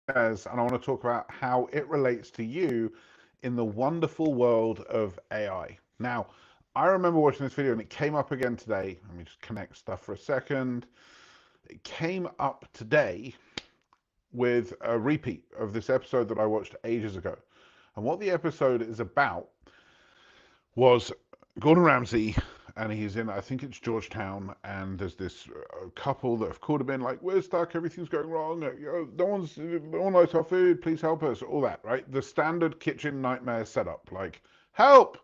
Nightmares, and I want to talk about how it relates to you in the wonderful world of AI. Now, I remember watching this video and it came up again today. Let me just connect stuff for a second. It came up today with a repeat of this episode that I watched ages ago. And what the episode is about was Gordon Ramsay, and he's in, I think it's Georgetown, and there's this couple that have called him in, like, we're stuck, everything's going wrong, no one likes our food, please help us, all that, right? The standard kitchen nightmare setup, like, help!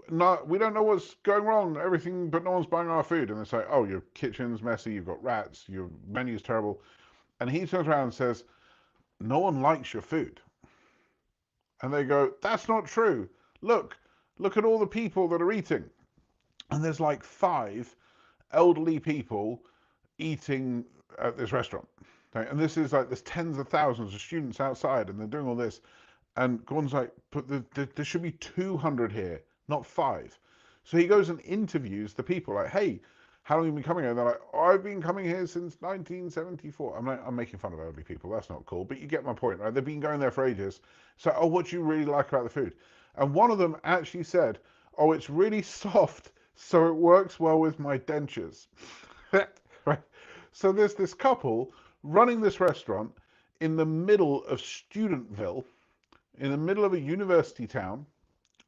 No, we don't know what's going wrong, everything, but no one's buying our food. And it's like, oh, your kitchen's messy, you've got rats, your menu's terrible. And he turns around and says, no one likes your food. And they go, that's not true. Look, look at all the people that are eating. And there's like 5 elderly people eating at this restaurant. Okay? And this is like, there's tens of thousands of students outside and they're doing all this. And Gordon's like, but there should be 200 here, not 5. So he goes and interviews the people, like, hey, how long have you been coming here? And they're like, oh, I've been coming here since 1974. I'm making fun of elderly people. That's not cool. But you get my point, right? They've been going there for ages. So, oh, what do you really like about the food? And one of them actually said, oh, it's really soft, so it works well with my dentures. Right? So there's this couple running this restaurant in the middle of Studentville, in the middle of a university town,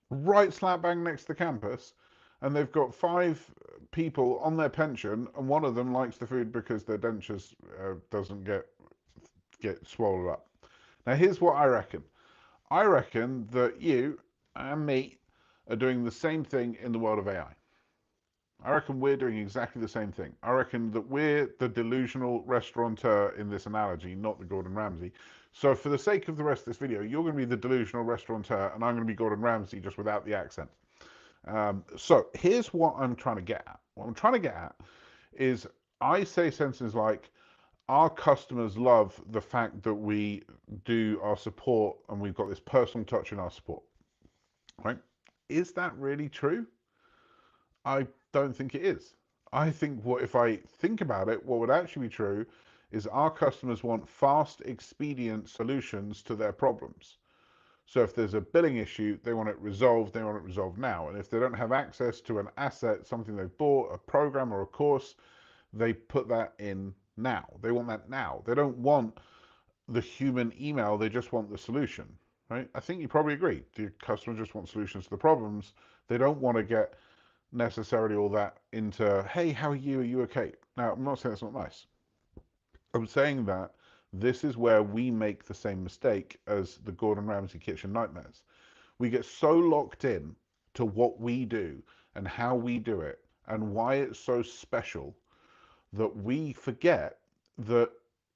right slap bang next to the campus, and they've got 5 people on their pension, and one of them likes the food because their dentures doesn't get swallowed up. Now, here's what I reckon. I reckon that you and me are doing the same thing in the world of AI. I reckon we're doing exactly the same thing. I reckon that we're the delusional restaurateur in this analogy, not the Gordon Ramsay. So for the sake of the rest of this video, you're going to be the delusional restaurateur and I'm going to be Gordon Ramsay just without the accent. So here's what I'm trying to get at. What I'm trying to get at is I say sentences like, our customers love the fact that we do our support and we've got this personal touch in our support, right? Is that really true? I don't think it is. I think if I think about it, what would actually be true is our customers want fast, expedient solutions to their problems. So if there's a billing issue, they want it resolved, they want it resolved now. And if they don't have access to an asset, something they've bought, a program or a course, they put that in now. They want that now. They don't want the human email, they just want the solution, right? I think you probably agree. The customers just want solutions to the problems. They don't want to get necessarily all that into, hey, how are you? Are you okay? Now, I'm not saying it's not nice. I'm saying that this is where we make the same mistake as the Gordon Ramsay kitchen nightmares. We get so locked in to what we do and how we do it and why it's so special that we forget that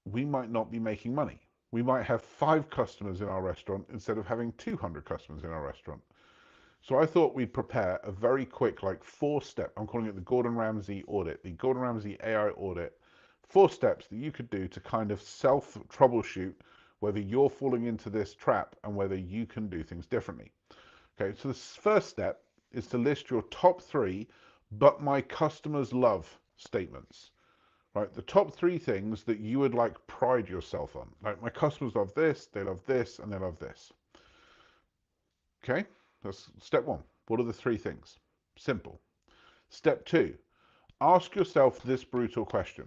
we might not be making money. We might have 5 customers in our restaurant instead of having 200 customers in our restaurant. So I thought we'd prepare a very quick, like 4-step, I'm calling it the Gordon Ramsay audit, the Gordon Ramsay AI audit, 4 steps that you could do to kind of self troubleshoot whether you're falling into this trap and whether you can do things differently. Okay, so the first step is to list your top 3, but my customers love statements. Right, the top 3 things that you would like pride yourself on. Like, my customers love this, and they love this. Okay, that's step 1. What are the 3 things? Simple. Step 2, ask yourself this brutal question.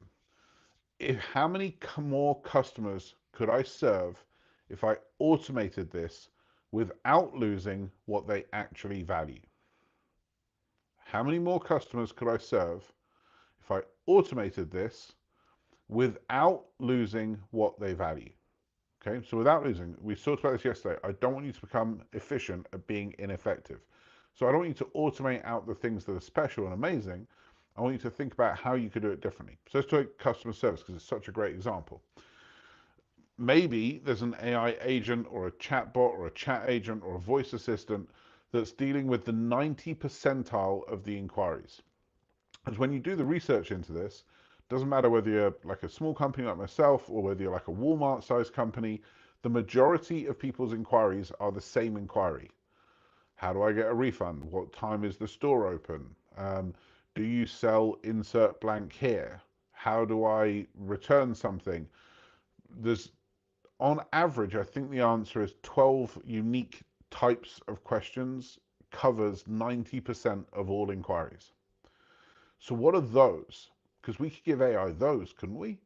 How many more customers could I serve if I automated this without losing what they actually value? How many more customers could I serve if I automated this without losing what they value? Okay, so without losing, we talked about this yesterday. I don't want you to become efficient at being ineffective. So I don't want you to automate out the things that are special and amazing. I want you to think about how you could do it differently. So let's take customer service because it's such a great example. Maybe there's an AI agent or a chatbot or a chat agent or a voice assistant that's dealing with the 90 percentile of the inquiries. And when you do the research into this, doesn't matter whether you're like a small company like myself or whether you're like a Walmart sized company, the majority of people's inquiries are the same inquiry. How do I get a refund? What time is the store open? Do you sell insert blank here? How do I return something? There's on average, I think the answer is 12 unique types of questions covers 90% of all inquiries. So what are those? Because we could give AI those, couldn't we?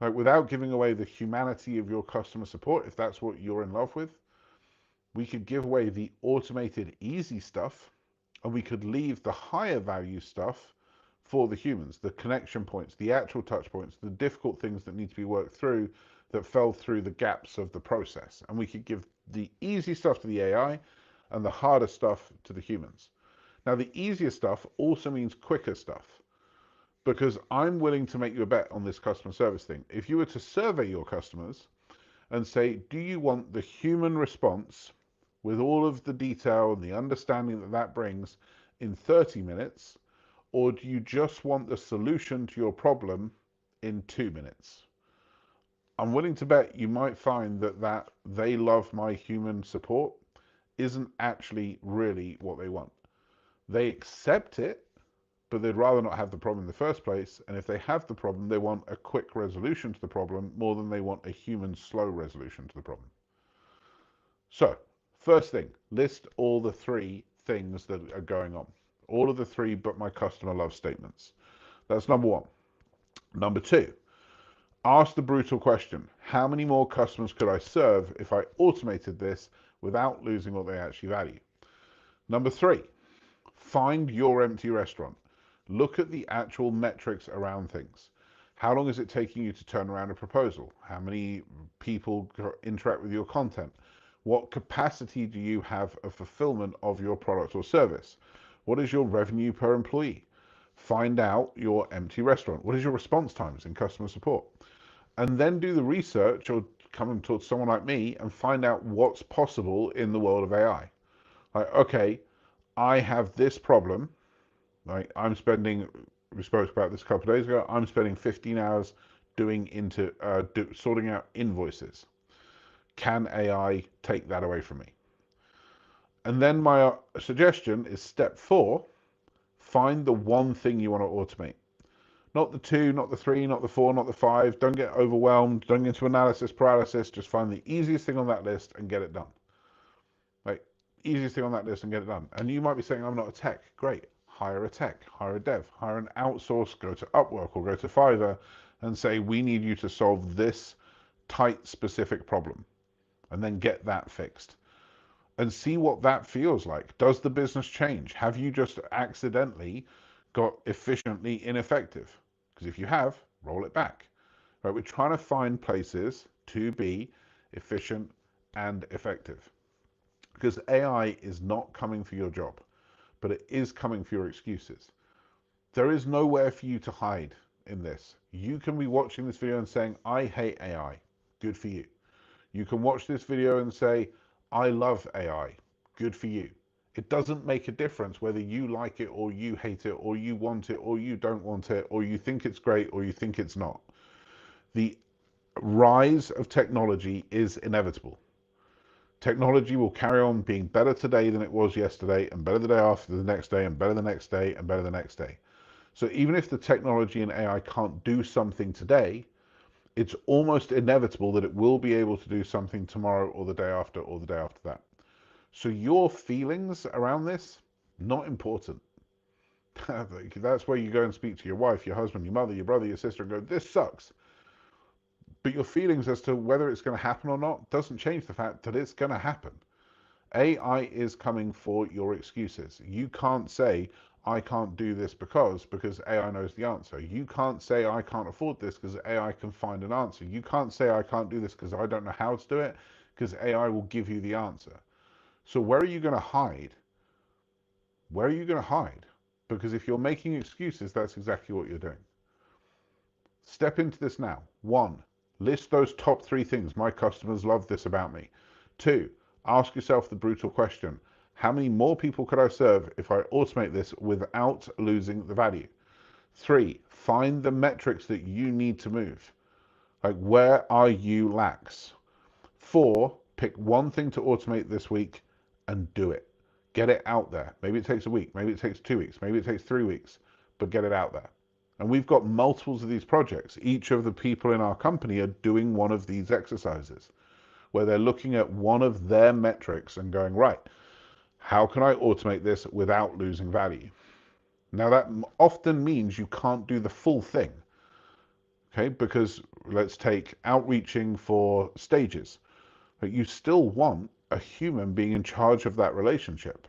Like without giving away the humanity of your customer support, if that's what you're in love with, we could give away the automated easy stuff and we could leave the higher value stuff for the humans, the connection points, the actual touch points, the difficult things that need to be worked through that fell through the gaps of the process. And we could give the easy stuff to the AI and the harder stuff to the humans. Now, the easier stuff also means quicker stuff, because I'm willing to make you a bet on this customer service thing. If you were to survey your customers and say, do you want the human response with all of the detail and the understanding that that brings in 30 minutes, or do you just want the solution to your problem in 2 minutes? I'm willing to bet you might find that they love my human support isn't actually really what they want. They accept it, but they'd rather not have the problem in the first place. And if they have the problem, they want a quick resolution to the problem more than they want a human slow resolution to the problem. So, first thing, list all the 3 things that are going on. All of the 3 but my customer love statements. That's number 1. Number 2, ask the brutal question. How many more customers could I serve if I automated this without losing what they actually value? Number 3, find your empty restaurant. Look at the actual metrics around things. How long is it taking you to turn around a proposal? How many people interact with your content? What capacity do you have of fulfillment of your product or service? What is your revenue per employee? Find out your empty restaurant. What is your response times in customer support? And then do the research or come and talk to someone like me and find out what's possible in the world of AI. Like, okay, I have this problem. Like we spoke about this a couple of days ago, I'm spending 15 hours sorting out invoices. Can AI take that away from me? And then my suggestion is step 4, find the one thing you want to automate. Not the 2, not the 3, not the 4, not the 5. Don't get overwhelmed. Don't get into analysis paralysis. Just find the easiest thing on that list and get it done. Like, easiest thing on that list and get it done. And you might be saying, I'm not a tech. Great. Hire a tech, hire a dev, hire an outsource, go to Upwork or go to Fiverr and say, we need you to solve this tight specific problem, and then get that fixed and see what that feels like. Does the business change? Have you just accidentally got efficiently ineffective? Because if you have, roll it back. Right? We're trying to find places to be efficient and effective, because AI is not coming for your job, but it is coming for your excuses. There is nowhere for you to hide in this. You can be watching this video and saying, I hate AI. Good for you. You can watch this video and say, I love AI. Good for you. It doesn't make a difference whether you like it or you hate it or you want it or you don't want it or you think it's great or you think it's not. The rise of technology is inevitable. Technology will carry on being better today than it was yesterday, and better the day after, the next day, and better the next day, and better the next day. So even if the technology and AI can't do something today, it's almost inevitable that it will be able to do something tomorrow or the day after or the day after that. So your feelings around this, not important. That's where you go and speak to your wife, your husband, your mother, your brother, your sister, and go, this sucks. But your feelings as to whether it's going to happen or not doesn't change the fact that it's going to happen. AI is coming for your excuses. You can't say, I can't do this because AI knows the answer. You can't say, I can't afford this because AI can find an answer. You can't say, I can't do this because I don't know how to do it, because AI will give you the answer. So where are you going to hide? Where are you going to hide? Because if you're making excuses, that's exactly what you're doing. Step into this now. 1, list those top 3 things. My customers love this about me. 2, ask yourself the brutal question. How many more people could I serve if I automate this without losing the value? 3, find the metrics that you need to move. Like, where are you lax? 4, pick one thing to automate this week and do it. Get it out there. Maybe it takes a week, maybe it takes 2 weeks, maybe it takes 3 weeks, but get it out there. And we've got multiples of these projects. Each of the people in our company are doing one of these exercises where they're looking at one of their metrics and going, right, how can I automate this without losing value? Now that often means you can't do the full thing, okay? Because let's take outreaching for stages, but you still want a human being in charge of that relationship.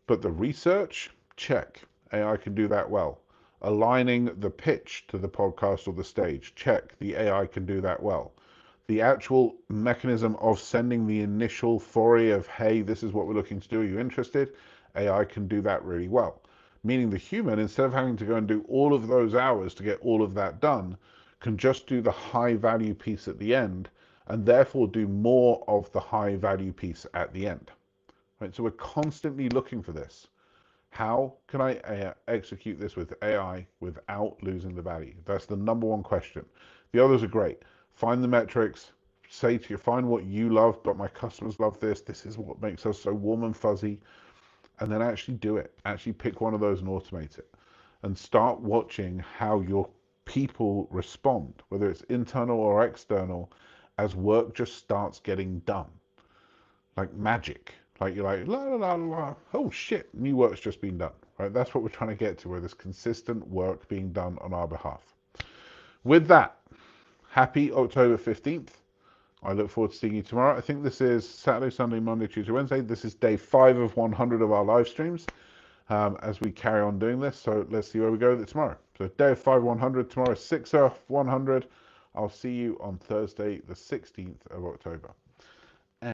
But the research, check, AI can do that well. Aligning the pitch to the podcast or the stage, check, the AI can do that well. The actual mechanism of sending the initial foray of, hey, this is what we're looking to do, are you interested? AI can do that really well. Meaning the human, instead of having to go and do all of those hours to get all of that done, can just do the high value piece at the end and therefore do more of the high value piece at the end. Right? So we're constantly looking for this. How can I execute this with AI without losing the value? That's the number one question. The others are great. Find the metrics, say to you, find what you love, but my customers love this. This is what makes us so warm and fuzzy. And then actually do it. Actually pick one of those and automate it. And start watching how your people respond, whether it's internal or external, as work just starts getting done. Like magic. Like you're like, la la la la, oh shit, new work's just been done. Right? That's what we're trying to get to, where there's consistent work being done on our behalf. With that, happy October 15th. I look forward to seeing you tomorrow. I think this is Saturday, Sunday, Monday, Tuesday, Wednesday. This is day 5 of 100 of our live streams as we carry on doing this. So let's see where we go with it tomorrow. So day 5 100, tomorrow 6 of 100. I'll see you on Thursday, the 16th of October.